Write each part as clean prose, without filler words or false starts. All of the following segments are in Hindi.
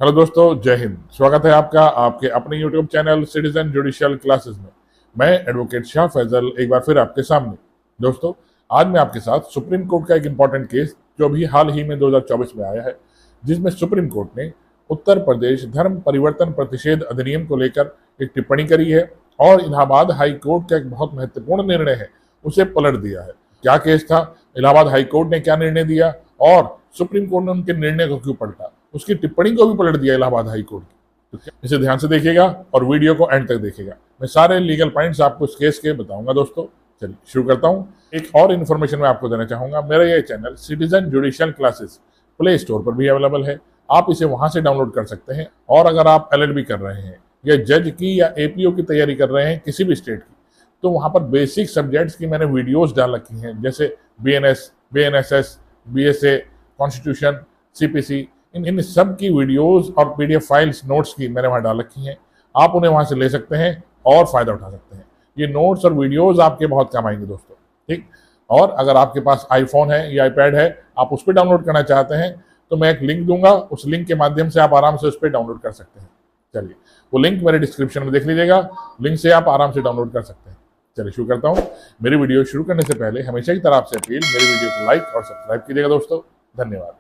हेलो दोस्तों, जय हिंद। स्वागत है आपका आपके अपने YouTube channel citizen judicial classes में। मैं एडवोकेट शाह फैजल एक बार फिर आपके सामने। दोस्तों, आज मैं आपके साथ सुप्रीम कोर्ट का एक इम्पॉर्टेंट केस जो अभी हाल ही में 2024 में आया है, जिसमें सुप्रीम कोर्ट ने उत्तर प्रदेश धर्म परिवर्तन प्रतिषेध अधिनियम को लेकर एक टिप्पणी करी है और इलाहाबाद हाई कोर्ट का एक बहुत महत्वपूर्ण निर्णय है उसे पलट दिया है। क्या केस था, इलाहाबाद हाई कोर्ट ने क्या निर्णय दिया और सुप्रीम कोर्ट ने उनके निर्णय को क्यों पलटा, उसकी टिप्पणी को भी पलट दिया इलाहाबाद हाई कोर्ट की। तो इसे ध्यान से देखिएगा और वीडियो को एंड तक देखिएगा। मैं सारे लीगल पॉइंट्स आपको इस केस के बताऊंगा। दोस्तों, चलिए शुरू करता हूं। एक और इन्फॉर्मेशन मैं आपको देना चाहूंगा, मेरा ये channel citizen judicial classes play store पर भी अवेलेबल है। आप इसे वहां से डाउनलोड कर सकते हैं। और अगर आप एलएलबी कर रहे हैं या जज की या एपीओ की तैयारी कर रहे हैं किसी भी स्टेट की, तो वहां पर बेसिक सब्जेक्ट्स की मैंने वीडियोस डाल रखी हैं, जैसे BNS, BNSS, BSA, constitution, CPC, इन सब की वीडियोस और पीडीएफ फाइल्स नोट्स की मैंने वहां डाल रखी हैं। आप उन्हें वहां से ले सकते हैं और फायदा उठा सकते हैं। ये नोट्स और वीडियोस आपके बहुत काम आएंगे दोस्तों, ठीक। और अगर आपके पास आईफोन है या आईपैड है, आप उस पर डाउनलोड करना चाहते हैं, तो मैं एक लिंक दूंगा, उस लिंक के माध्यम से आप आराम से उस पर डाउनलोड कर सकते हैं। चलिए, वो लिंक मेरे डिस्क्रिप्शन में देख लीजिएगा, लिंक से आप आराम से डाउनलोड कर सकते हैं। चलिए शुरू करता हूँ। मेरी वीडियो शुरू करने से पहले हमेशा की तरह आपसे अपील, मेरी वीडियो को लाइक और सब्सक्राइब कीजिएगा दोस्तों। धन्यवाद।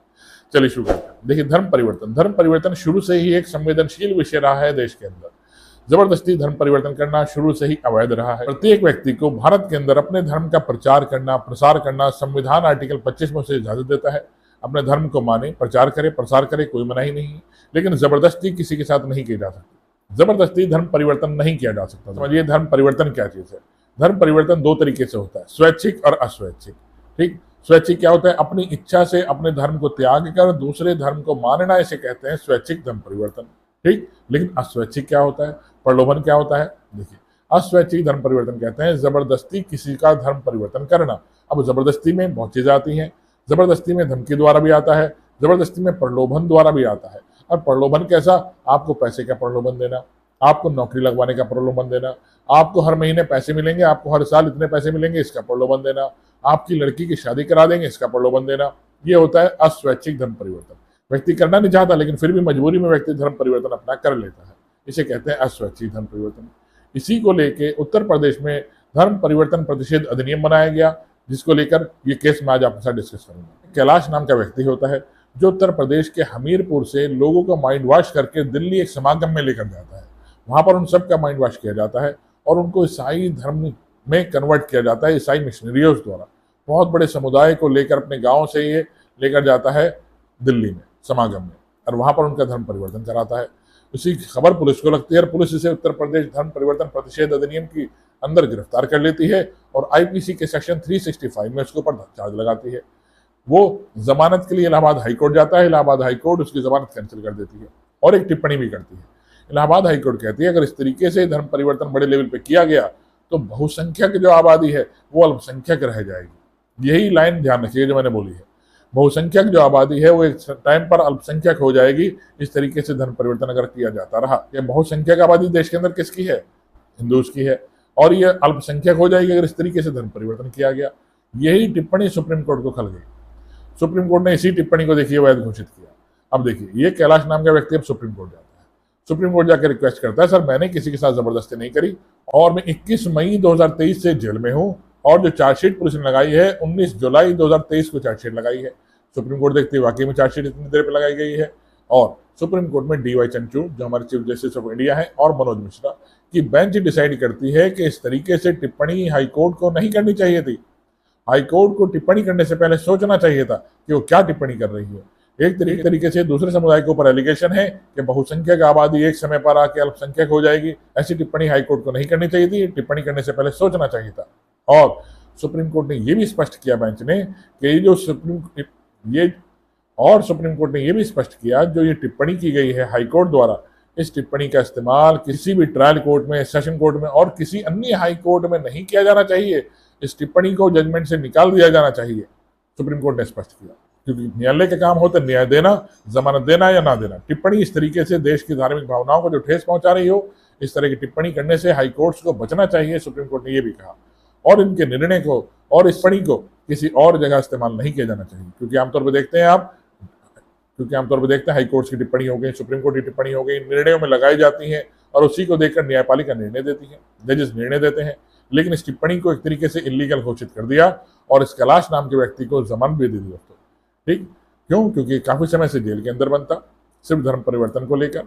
चलिए शुरू करते हैं। देखिए, धर्म परिवर्तन शुरू से ही एक संवेदनशील विषय रहा है देश के अंदर। जबरदस्ती धर्म परिवर्तन करना शुरू से ही अवैध रहा है। प्रत्येक व्यक्ति को भारत के अंदर अपने धर्म का प्रचार करना, प्रसार करना संविधान आर्टिकल 25 में से इजाजत देता है। अपने धर्म को माने, प्रचार करे, प्रसार करे, कोई मनाही नहीं है, लेकिन जबरदस्ती किसी के साथ नहीं की जा सकती। जबरदस्ती धर्म परिवर्तन नहीं किया जा सकता। समझिए धर्म परिवर्तन क्या चीज है। धर्म परिवर्तन दो तरीके से होता है, स्वैच्छिक और अस्वैच्छिक, ठीक। स्वैच्छिक क्या होता है, अपनी इच्छा से अपने धर्म को त्याग कर दूसरे धर्म को मानना, इसे कहते हैं स्वैच्छिक धर्म परिवर्तन, ठीक। लेकिन अस्वैच्छिक क्या होता है, प्रलोभन क्या होता है। देखिए, अस्वैच्छिक धर्म परिवर्तन कहते हैं जबरदस्ती किसी का धर्म परिवर्तन करना। अब जबरदस्ती में बहुत चीजें आती हैं। जबरदस्ती में धमकी द्वारा भी आता है, जबरदस्ती में प्रलोभन द्वारा भी आता है। और प्रलोभन कैसा, आपको पैसे का प्रलोभन देना, आपको नौकरी लगवाने का प्रलोभन देना, आपको हर महीने पैसे मिलेंगे, आपको हर साल इतने पैसे मिलेंगे, इसका प्रलोभन देना, आपकी लड़की की शादी करा देंगे, इसका प्रलोभन देना। ये होता है अस्वैच्छिक धर्म परिवर्तन। व्यक्ति करना नहीं चाहता, लेकिन फिर भी मजबूरी में व्यक्ति धर्म परिवर्तन अपना कर लेता है, इसे कहते हैं अस्वैच्छिक धर्म परिवर्तन। इसी को लेके उत्तर प्रदेश में धर्म परिवर्तन प्रतिषेध अधिनियम बनाया गया, जिसको लेकर ये केस मैं आज आपके साथ डिस्कस करूंगा। कैलाश नाम का व्यक्ति होता है जो उत्तर प्रदेश के हमीरपुर से लोगों को माइंड वॉश करके दिल्ली एक समागम में लेकर जाता है। वहां पर उन सबका माइंड वॉश किया जाता है और उनको ईसाई धर्म में कन्वर्ट किया जाता है ईसाई मिशनरियों द्वारा। बहुत बड़े समुदाय को लेकर अपने गांव से ये लेकर जाता है दिल्ली में समागम में, और वहां पर उनका धर्म परिवर्तन कराता है। उसी की खबर पुलिस को लगती है और पुलिस इसे उत्तर प्रदेश धर्म परिवर्तन प्रतिषेध अधिनियम की अंदर गिरफ्तार कर लेती है और आईपीसी के सेक्शन 365 में उसके ऊपर चार्ज लगाती है। वो जमानत के लिए इलाहाबाद हाईकोर्ट जाता है। इलाहाबाद हाईकोर्ट उसकी जमानत कैंसिल कर देती है और एक टिप्पणी भी करती है। इलाहाबाद हाईकोर्ट कहती है अगर इस तरीके से धर्म परिवर्तन बड़े लेवल पे किया गया तो बहुसंख्यक जो आबादी है वो अल्पसंख्यक रह जाएगी। यही लाइन ध्यान रखिए जो मैंने बोली है, बहुसंख्यक जो आबादी है वो एक टाइम पर अल्पसंख्यक हो जाएगी इस तरीके से धर्म परिवर्तन अगर किया जाता रहा। ये बहुसंख्यक आबादी देश के अंदर किसकी है, हिंदूज की है, और ये अल्पसंख्यक हो जाएगी अगर इस तरीके से धर्म परिवर्तन किया गया। यही टिप्पणी सुप्रीम कोर्ट को खल गई। सुप्रीम कोर्ट ने इसी टिप्पणी को देखिए वैध घोषित किया। अब देखिए, ये कैलाश नाम का व्यक्ति अब सुप्रीम कोर्ट जाता है। सुप्रीम कोर्ट जाकर रिक्वेस्ट करता है, सर मैंने किसी के साथ जबरदस्ती नहीं करी और मैं 21 मई 2023 से जेल में हूं, और जो चार्जशीट पुलिस ने लगाई है 19 जुलाई 2023 को चार्जशीट लगाई है। सुप्रीम कोर्ट देखती है वाकई में चार्जशीट इतनी देर पर लगाई गई है, और सुप्रीम कोर्ट में डीवाई चंद्रचूड़ जो हमारे चीफ जस्टिस ऑफ इंडिया है और मनोज मिश्रा की बेंच डिसाइड करती है कि इस तरीके से टिप्पणी हाईकोर्ट को नहीं करनी चाहिए थी। हाईकोर्ट को टिप्पणी करने से पहले सोचना चाहिए था कि वो क्या टिप्पणी कर रही है। एक तरीके से दूसरे समुदाय के ऊपर एलिगेशन है कि बहुसंख्यक आबादी एक समय पर आके अल्पसंख्यक हो जाएगी, ऐसी टिप्पणी हाईकोर्ट को नहीं करनी चाहिए थी। टिप्पणी करने से पहले सोचना चाहिए था। और सुप्रीम कोर्ट ने यह भी स्पष्ट किया बेंच ने कि सुप्रीम कोर्ट ने यह भी स्पष्ट किया जो ये टिप्पणी की गई है हाईकोर्ट द्वारा, इस टिप्पणी का इस्तेमाल किसी भी ट्रायल कोर्ट में, सेशन कोर्ट में और किसी अन्य हाई कोर्ट में नहीं किया जाना चाहिए। इस टिप्पणी को जजमेंट से निकाल दिया जाना चाहिए, सुप्रीम कोर्ट ने स्पष्ट किया। क्योंकि न्यायालय का काम होता है न्याय देना, जमानत देना या ना देना। टिप्पणी इस तरीके से देश की धार्मिक भावनाओं को जो ठेस पहुंचा रही हो, इस तरह की टिप्पणी करने से हाई कोर्ट्स को बचना चाहिए, सुप्रीम कोर्ट ने यह भी कहा। और इनके निर्णय को और इस टिप्पणी को किसी और जगह इस्तेमाल नहीं किया जाना चाहिए, क्योंकि आमतौर पर देखते हैं आप क्योंकि आमतौर पर देखते हैं हाई कोर्ट्स की टिप्पणी हो गई, सुप्रीम कोर्ट की टिप्पणी हो गई, निर्णयों में लगाई जाती हैं और उसी को देखकर न्यायपालिका निर्णय देती है, जजेस निर्णय देते हैं। लेकिन इस टिप्पणी को एक तरीके से इलीगल घोषित कर दिया और इस कैलाश नाम के व्यक्ति को जमानत भी दे दी दोस्तों। ठीक क्यों? क्योंकि काफी समय से जेल के अंदर बनता, सिर्फ धर्म परिवर्तन को लेकर।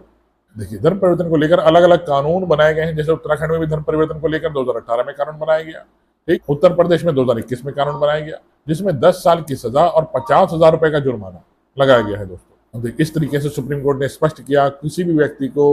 देखिए, धर्म परिवर्तन को लेकर अलग अलग कानून बनाए गए हैं, जैसे उत्तराखंड में भी धर्म परिवर्तन को लेकर 2018 में कानून बनाया गया। ठीक, उत्तर प्रदेश में 2021 में कानून बनाया गया, जिसमें 10 साल की सजा और 50,000 रुपए का जुर्माना लगाया गया है दोस्तों। इस तरीके से सुप्रीम कोर्ट ने स्पष्ट किया, किसी भी व्यक्ति को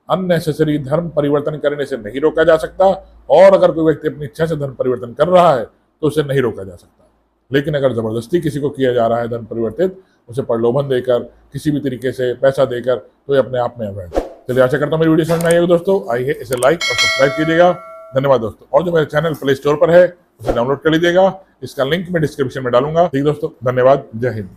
अननेसेसरी धर्म परिवर्तन करने से नहीं रोका जा सकता, और अगर कोई व्यक्ति अपनी इच्छा से धर्म परिवर्तन कर रहा है तो उसे नहीं रोका जा सकता। लेकिन अगर जबरदस्ती किसी को किया जा रहा है धर्म परिवर्तित, उसे प्रलोभन देकर, किसी भी तरीके से पैसा देकर, तो ये अपने आप में अवैध। चलिए, आशा करता हूँ मेरी वीडियो समझ में आई होगी दोस्तों। आइए इसे लाइक और सब्सक्राइब कीजिएगा। धन्यवाद दोस्तों। और जो मेरे चैनल प्ले स्टोर पर है उसे डाउनलोड कर लीजिएगा, इसका लिंक मैं डिस्क्रिप्शन में डालूंगा। ठीक दोस्तों, धन्यवाद। जय हिंद।